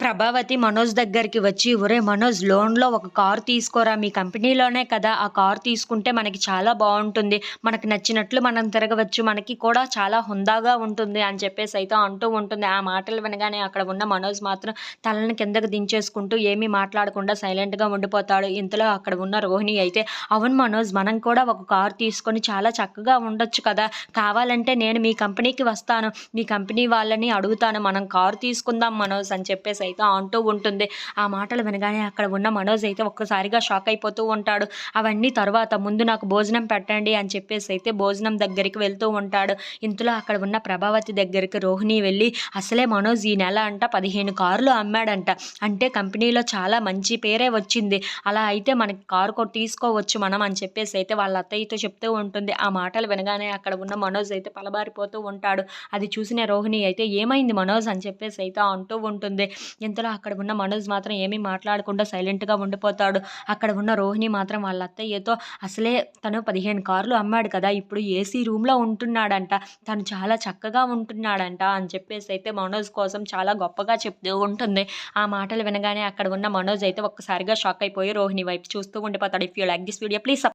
ప్రభావతి మనోజ్ దగ్గరికి వచ్చి, "ఒరేయ్ మనోజ్, లోన్‌లో ఒక కారు తీసుకోరా! మీ కంపెనీలోనే కదా! ఆ కారు తీసుకుంటే మనకి చాలా బావుంటుంది. మనకు నచ్చినట్లు మనం తిరగవచ్చు. మనకి కూడా చాలా హుందాగా ఉంటుంది" అని చెప్పేసైతే అంటూ ఉంటుంది. ఆ మాటలు వినగానే అక్కడ ఉన్న మనోజ్ మాత్రం తలని కిందకి దించేసుకుంటూ ఏమీ మాట్లాడకుండా సైలెంట్‌గా ఉండిపోతాడు. ఇంతలో అక్కడ ఉన్న రోహిణి అయితే, "అవును మనోజ్, మనం కూడా ఒక కారు తీసుకొని చాలా చక్కగా ఉండొచ్చు కదా! కావాలంటే నేను మీ కంపెనీకి వస్తాను. మీ కంపెనీ వాళ్ళని అడుగుతాను. మనం కారు తీసుకుందాం మనోజ్" అని చెప్పేసి అయితే అంటూ ఉంటుంది. ఆ మాటలు వినగానే అక్కడ ఉన్న మనోజ్ అయితే ఒక్కసారిగా షాక్ అయిపోతూ ఉంటాడు. అవన్నీ తరువాత, ముందు నాకు భోజనం పెట్టండి అని చెప్పేసి అయితే భోజనం దగ్గరికి వెళ్తూ ఉంటాడు. ఇంతలో అక్కడ ఉన్న ప్రభావతి దగ్గరికి రోహిణి వెళ్ళి, "అసలే మనోజ్ ఈ నెల అంట 15 కార్లు అమ్మాడంట. అంటే కంపెనీలో చాలా మంచి పేరే వచ్చింది. అలా అయితే మనకి కారు తీసుకోవచ్చు మనం" అని చెప్పేసి అయితే వాళ్ళ అత్తయ్యతో చెప్తూ ఉంటుంది. ఆ మాటలు వినగానే అక్కడ ఉన్న మనోజ్ అయితే పలబారిపోతూ ఉంటాడు. అది చూసిన రోహిణి అయితే, "ఏమైంది మనోజ్" అని చెప్పేసి అయితే అంటూ ఉంటుంది. ఇంతలో అక్కడ ఉన్న మనోజ్ మాత్రం ఏమీ మాట్లాడకుండా సైలెంట్‌గా ఉండిపోతాడు. అక్కడ ఉన్న రోహిణి మాత్రం వాళ్ళ అత్తయ్యతో, "అసలే తను 15 కార్లు అమ్మాడు కదా! ఇప్పుడు ఏసీ రూమ్‌లో ఉంటున్నాడంట. తను చాలా చక్కగా ఉంటున్నాడంట" అని చెప్పేసి అయితే మనోజ్ కోసం చాలా గొప్పగా చెప్తూ ఉంటుంది. ఆ మాటలు వినగానే అక్కడ ఉన్న మనోజ్ అయితే ఒక్కసారిగా షాక్ అయిపోయి రోహిణి వైపు చూస్తూ ఉండిపోతాడు. If you like this video please